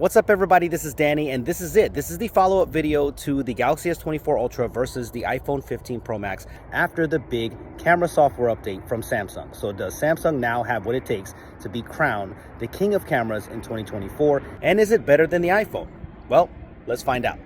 What's up everybody, this is Danny and this is it. This is the follow-up video to the Galaxy S24 Ultra versus the iPhone 15 Pro Max after the big camera software update from Samsung. So does Samsung now have what it takes to be crowned the king of cameras in 2024? And is it better than the iPhone? Well, let's find out.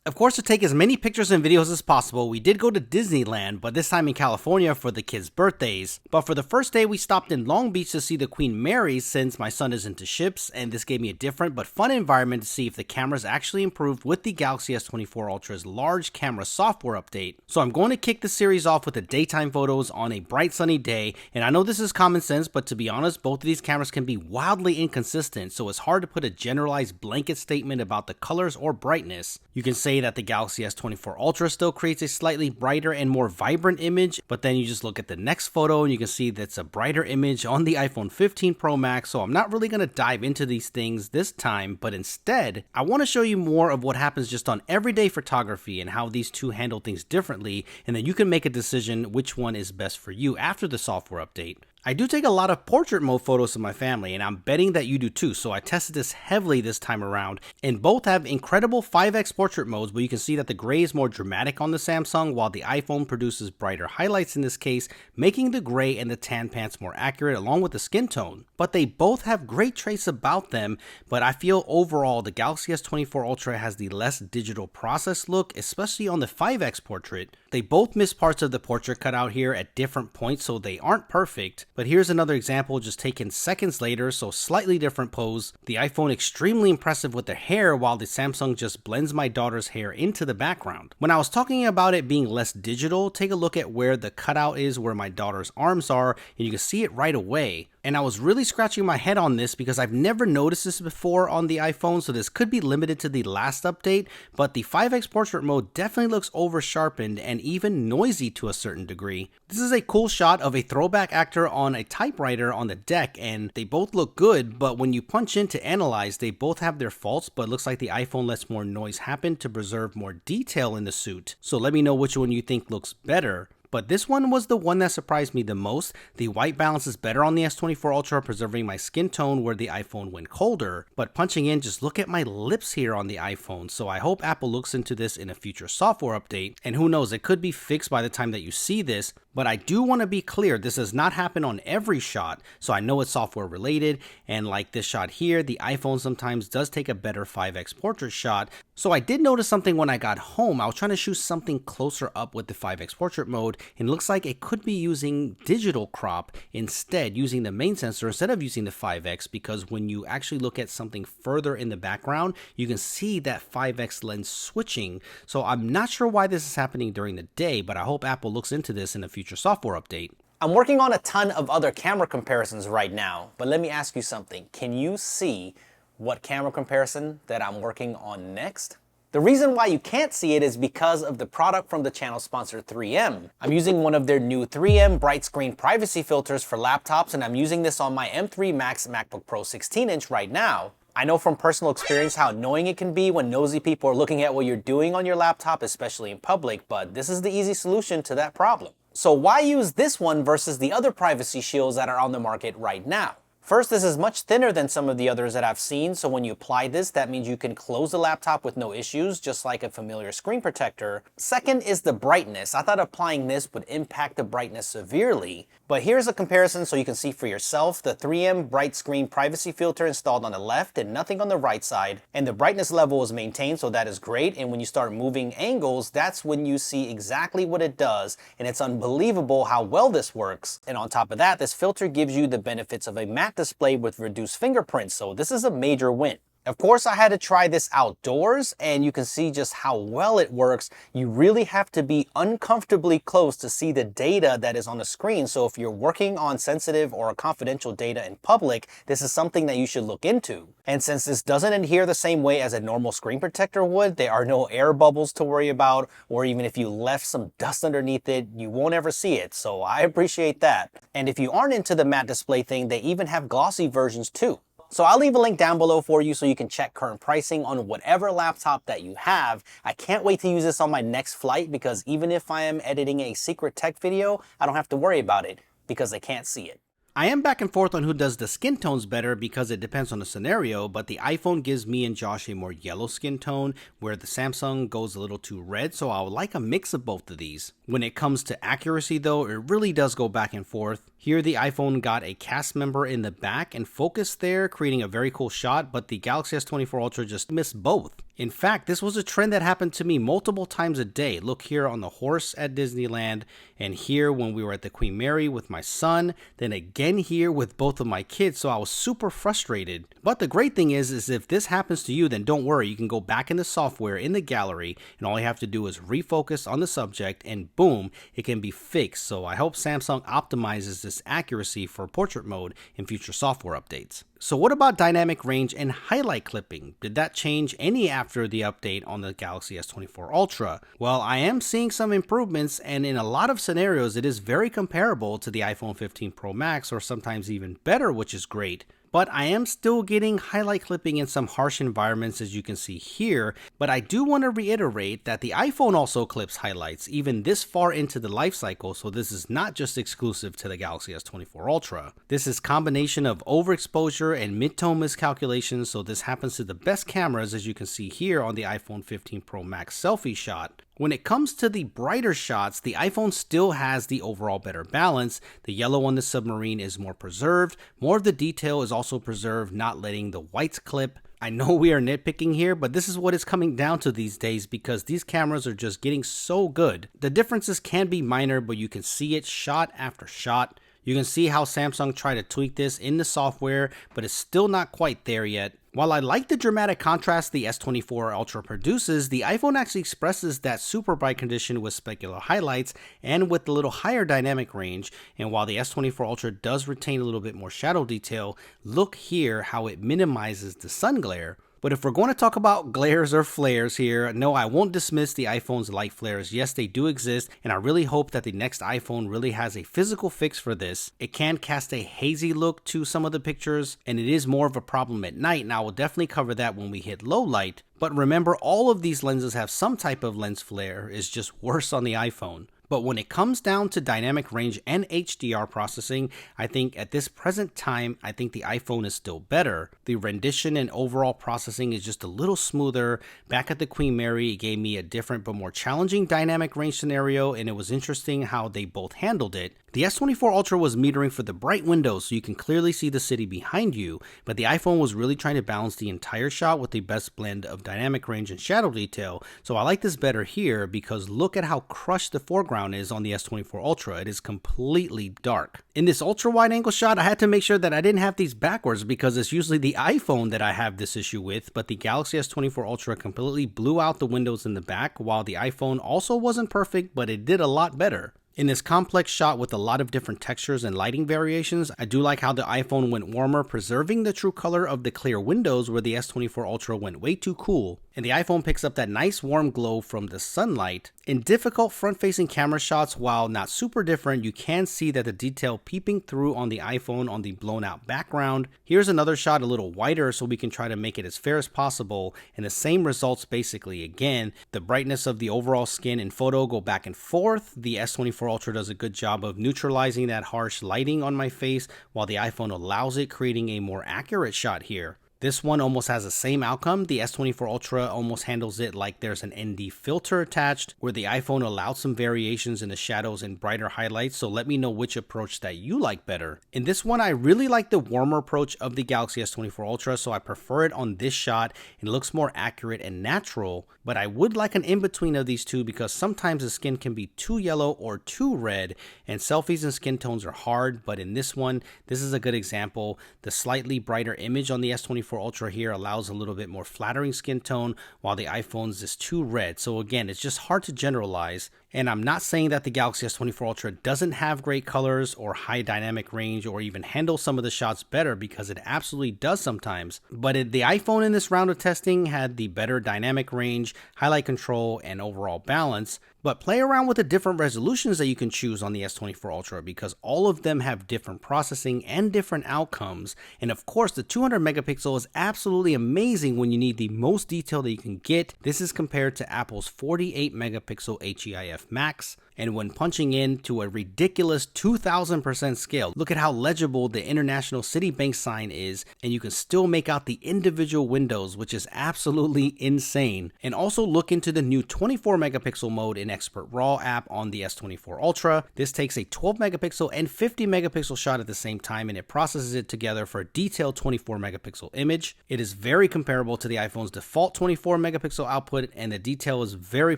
Of course, to take as many pictures and videos as possible, we did go to Disneyland, but this time in California for the kids' birthdays. But for the first day, we stopped in Long Beach to see the Queen Mary since my son is into ships, and this gave me a different but fun environment to see if the cameras actually improved with the Galaxy S24 Ultra's large camera software update. So I'm going to kick the series off with the daytime photos on a bright sunny day, and I know this is common sense, but to be honest, both of these cameras can be wildly inconsistent, so it's hard to put a generalized blanket statement about the colors or brightness. You can say that the Galaxy S24 Ultra still creates a slightly brighter and more vibrant image, but then you just look at the next photo and you can see that's a brighter image on the iPhone 15 Pro Max. So I'm not really going to dive into these things this time, but instead I want to show you more of what happens just on everyday photography and how these two handle things differently, and then you can make a decision which one is best for you after the software update. I do take a lot of portrait mode photos of my family, and I'm betting that you do too, so I tested this heavily this time around, and both have incredible 5x portrait modes where you can see that the gray is more dramatic on the Samsung, while the iPhone produces brighter highlights in this case, making the gray and the tan pants more accurate along with the skin tone. But they both have great traits about them, but I feel overall the Galaxy S24 Ultra has the less digital process look, especially on the 5x portrait. They both miss parts of the portrait cutout here at different points, so they aren't perfect. But here's another example just taken seconds later, so slightly different pose. The iPhone extremely impressive with the hair, while the Samsung just blends my daughter's hair into the background. When I was talking about it being less digital, take a look at where the cutout is where my daughter's arms are, and you can see it right away. And I was really scratching my head on this because I've never noticed this before on the iPhone, so this could be limited to the last update, but the 5x portrait mode definitely looks over sharpened and even noisy to a certain degree. This is a cool shot of a throwback actor on a typewriter on the deck, and they both look good, but when you punch in to analyze, they both have their faults, but it looks like the iPhone lets more noise happen to preserve more detail in the suit. So let me know which one you think looks better. But this one was the one that surprised me the most. The white balance is better on the S24 Ultra, preserving my skin tone where the iPhone went colder. But punching in, just look at my lips here on the iPhone. So I hope Apple looks into this in a future software update. And who knows, it could be fixed by the time that you see this. But I do want to be clear, this does not happen on every shot, so I know it's software related, and like this shot here, the iPhone sometimes does take a better 5x portrait shot. So I did notice something when I got home. I was trying to shoot something closer up with the 5x portrait mode, and it looks like it could be using digital crop instead, using the main sensor instead of using the 5x, because when you actually look at something further in the background, you can see that 5x lens switching. So I'm not sure why this is happening during the day, but I hope Apple looks into this in a future software update. I'm working on a ton of other camera comparisons right now, but let me ask you something. Can you see what camera comparison that I'm working on next? The reason why you can't see it is because of the product from the channel sponsor 3M. I'm using one of their new 3M bright screen privacy filters for laptops, and I'm using this on my M3 Max MacBook Pro 16-inch right now. I know from personal experience how annoying it can be when nosy people are looking at what you're doing on your laptop, especially in public, but this is the easy solution to that problem. So why use this one versus the other privacy shields that are on the market right now? First, this is much thinner than some of the others that I've seen, so when you apply this, that means you can close the laptop with no issues, just like a familiar screen protector. Second is the brightness. I thought applying this would impact the brightness severely, but here's a comparison so you can see for yourself. The 3M bright screen privacy filter installed on the left and nothing on the right side, and the brightness level is maintained, so that is great, and when you start moving angles, that's when you see exactly what it does, and it's unbelievable how well this works. And on top of that, this filter gives you the benefits of a matte display with reduced fingerprints, so this is a major win. Of course, I had to try this outdoors, and you can see just how well it works. You really have to be uncomfortably close to see the data that is on the screen. So if you're working on sensitive or confidential data in public, this is something that you should look into. And since this doesn't adhere the same way as a normal screen protector would, there are no air bubbles to worry about, or even if you left some dust underneath it, you won't ever see it. So I appreciate that. And if you aren't into the matte display thing, they even have glossy versions too. So I'll leave a link down below for you so you can check current pricing on whatever laptop that you have. I can't wait to use this on my next flight because even if I am editing a secret tech video, I don't have to worry about it because they can't see it. I am back and forth on who does the skin tones better because it depends on the scenario, but the iPhone gives me and Josh a more yellow skin tone, where the Samsung goes a little too red, so I would like a mix of both of these. When it comes to accuracy though, it really does go back and forth. Here the iPhone got a cast member in the back and focused there, creating a very cool shot, but the Galaxy S24 Ultra just missed both. In fact, this was a trend that happened to me multiple times a day. Look here on the horse at Disneyland, and here when we were at the Queen Mary with my son, then again here with both of my kids, so I was super frustrated. But the great thing is if this happens to you, then don't worry, you can go back in the software in the gallery, and all you have to do is refocus on the subject, and boom, it can be fixed. So I hope Samsung optimizes this accuracy for portrait mode in future software updates. So what about dynamic range and highlight clipping? Did that change any after the update on the Galaxy S24 Ultra? Well, I am seeing some improvements, and in a lot of scenarios it is very comparable to the iPhone 15 Pro Max, or sometimes even better, which is great. But I am still getting highlight clipping in some harsh environments, as you can see here. But I do want to reiterate that the iPhone also clips highlights even this far into the life cycle, so this is not just exclusive to the Galaxy S24 Ultra. This is combination of overexposure and mid-tone miscalculations, so this happens to the best cameras, as you can see here on the iPhone 15 Pro Max selfie shot. When it comes to the brighter shots, the iPhone still has the overall better balance. The yellow on the submarine is more preserved. More of the detail is also preserved, not letting the whites clip. I know we are nitpicking here, but this is what it's coming down to these days because these cameras are just getting so good. The differences can be minor, but you can see it shot after shot. You can see how Samsung tried to tweak this in the software, but it's still not quite there yet. While I like the dramatic contrast the S24 Ultra produces, the iPhone actually expresses that super bright condition with specular highlights and with a little higher dynamic range. And while the S24 Ultra does retain a little bit more shadow detail, look here how it minimizes the sun glare. But if we're going to talk about glares or flares here, no, I won't dismiss the iPhone's light flares. Yes, they do exist, and I really hope that the next iPhone really has a physical fix for this. It can cast a hazy look to some of the pictures, and it is more of a problem at night, and I will definitely cover that when we hit low light. But remember, all of these lenses have some type of lens flare, it's just worse on the iPhone. But when it comes down to dynamic range and HDR processing, I think at this present time, I think the iPhone is still better. The rendition and overall processing is just a little smoother. Back at the Queen Mary, it gave me a different but more challenging dynamic range scenario, and it was interesting how they both handled it. The S24 Ultra was metering for the bright windows so you can clearly see the city behind you, but the iPhone was really trying to balance the entire shot with the best blend of dynamic range and shadow detail. So I like this better here because look at how crushed the foreground is on the S24 Ultra. It is completely dark. In this ultra wide angle shot, I had to make sure that I didn't have these backwards because it's usually the iPhone that I have this issue with, but the Galaxy S24 Ultra completely blew out the windows in the back, while the iPhone also wasn't perfect, but it did a lot better. In this complex shot with a lot of different textures and lighting variations, I do like how the iPhone went warmer, preserving the true color of the clear windows where the S24 Ultra went way too cool. And the iPhone picks up that nice warm glow from the sunlight. In difficult front-facing camera shots, while not super different, you can see that the detail peeping through on the iPhone on the blown out background. Here's another shot a little wider so we can try to make it as fair as possible, and the same results basically. Again, the brightness of the overall skin and photo go back and forth. The S24 Ultra does a good job of neutralizing that harsh lighting on my face, while the iPhone allows it, creating a more accurate shot here. This one almost has the same outcome. The S24 Ultra almost handles it like there's an ND filter attached, where the iPhone allowed some variations in the shadows and brighter highlights, so let me know which approach that you like better. In this one, I really like the warmer approach of the Galaxy S24 Ultra, so I prefer it on this shot. It looks more accurate and natural, but I would like an in-between of these two because sometimes the skin can be too yellow or too red, and selfies and skin tones are hard, but in this one, this is a good example. The slightly brighter image on the S24 Ultra here allows a little bit more flattering skin tone, while the iPhone's is too red. So again, it's just hard to generalize. And I'm not saying that the Galaxy S24 Ultra doesn't have great colors or high dynamic range or even handle some of the shots better, because it absolutely does sometimes. But the iPhone in this round of testing had the better dynamic range, highlight control, and overall balance. But play around with the different resolutions that you can choose on the S24 Ultra, because all of them have different processing and different outcomes. And of course, the 200 megapixel is absolutely amazing when you need the most detail that you can get. This is compared to Apple's 48 megapixel HEIF F Max. And when punching in to a ridiculous 2000% scale, look at how legible the International City Bank sign is, and you can still make out the individual windows, which is absolutely insane. And also look into the new 24 megapixel mode in Expert RAW app on the S24 Ultra. This takes a 12 megapixel and 50 megapixel shot at the same time, and it processes it together for a detailed 24 megapixel image. It is very comparable to the iPhone's default 24 megapixel output, and the detail is very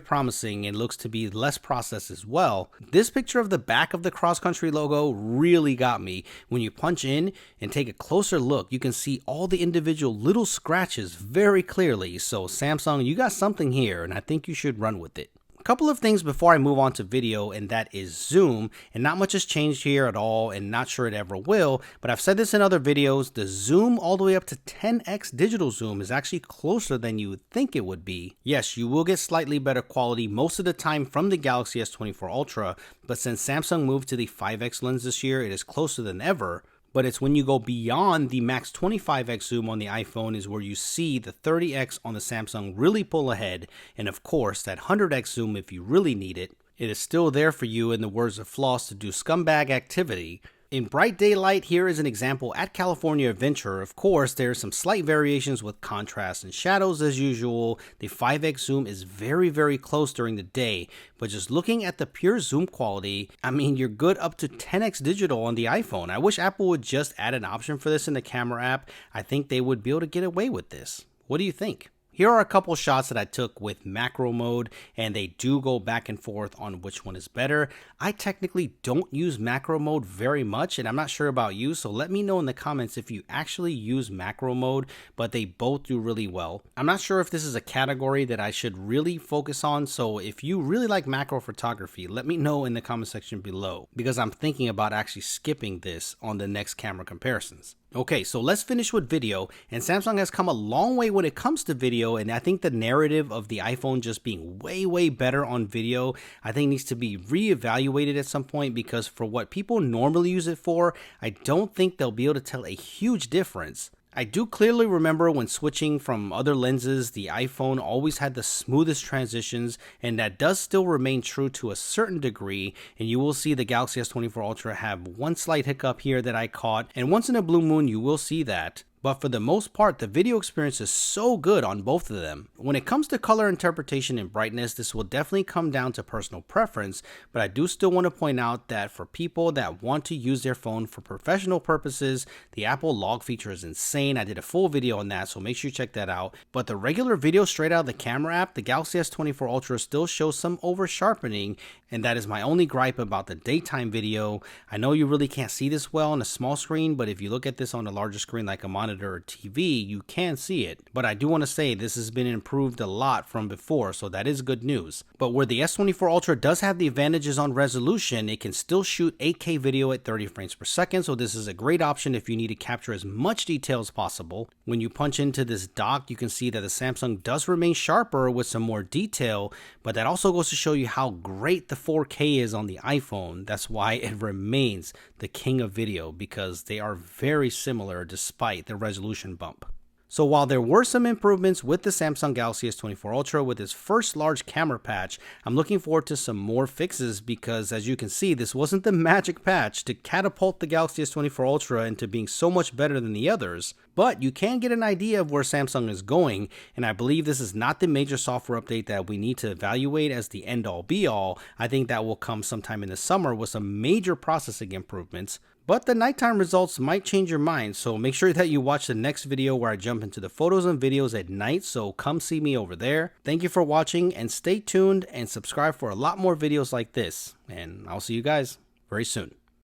promising and looks to be less processed as well. This picture of the back of the Cross Country logo really got me. When you punch in and take a closer look, you can see all the individual little scratches very clearly. So Samsung, you got something here, and I think you should run with it. A couple of things before I move on to video, and that is zoom, and not much has changed here at all, and not sure it ever will, but I've said this in other videos, the zoom all the way up to 10x digital zoom is actually closer than you would think it would be. Yes, you will get slightly better quality most of the time from the Galaxy S24 Ultra, but since Samsung moved to the 5x lens this year, it is closer than ever. But it's when you go beyond the max 25x zoom on the iPhone is where you see the 30x on the Samsung really pull ahead, and of course that 100x zoom if you really need it. It is still there for you, in the words of Floss, to do scumbag activity. In bright daylight, here is an example at California Adventure. Of course, there are some slight variations with contrast and shadows as usual. The 5x zoom is very close during the day, but just looking at the pure zoom quality, I mean, you're good up to 10x digital on the iPhone. I wish Apple would just add an option for this in the camera app. I think they would be able to get away with this. What do you think? Here are a couple shots that I took with macro mode, and they do go back and forth on which one is better. I technically don't use macro mode very much, and I'm not sure about you, so let me know in the comments if you actually use macro mode, but they both do really well. I'm not sure if this is a category that I should really focus on, so if you really like macro photography, let me know in the comment section below, because I'm thinking about actually skipping this on the next camera comparisons. Okay, so let's finish with video, and Samsung has come a long way when it comes to video, and I think the narrative of the iPhone just being way better on video, I think needs to be reevaluated at some point, because for what people normally use it for, I don't think they'll be able to tell a huge difference. I do clearly remember when switching from other lenses, the iPhone always had the smoothest transitions, and that does still remain true to a certain degree, and you will see the Galaxy S24 Ultra have one slight hiccup here that I caught, and once in a blue moon you will see that. But for the most part, the video experience is so good on both of them. When it comes to color interpretation and brightness, this will definitely come down to personal preference, but I do still want to point out that for people that want to use their phone for professional purposes, the Apple log feature is insane. I did a full video on that, so make sure you check that out. But the regular video straight out of the camera app, the Galaxy S24 Ultra still shows some over sharpening, and that is my only gripe about the daytime video. I know you really can't see this well on a small screen, but if you look at this on a larger screen like a monitor or TV, you can see it. But I do want to say this has been improved a lot from before, so that is good news. But where the S24 Ultra does have the advantages on resolution, it can still shoot 8K video at 30 frames per second, so this is a great option if you need to capture as much detail as possible. When you punch into this dock, you can see that the Samsung does remain sharper with some more detail, but that also goes to show you how great the 4K is on the iPhone. That's why it remains the king of video, because they are very similar despite the resolution bump. So while there were some improvements with the Samsung Galaxy S24 Ultra with its first large camera patch, I'm looking forward to some more fixes, because as you can see, this wasn't the magic patch to catapult the Galaxy S24 Ultra into being so much better than the others. But you can get an idea of where Samsung is going, and I believe this is not the major software update that we need to evaluate as the end-all be-all. I think that will come sometime in the summer with some major processing improvements. But the nighttime results might change your mind, so make sure that you watch the next video where I jump into the photos and videos at night, so come see me over there. Thank you for watching, and stay tuned and subscribe for a lot more videos like this, and I'll see you guys very soon.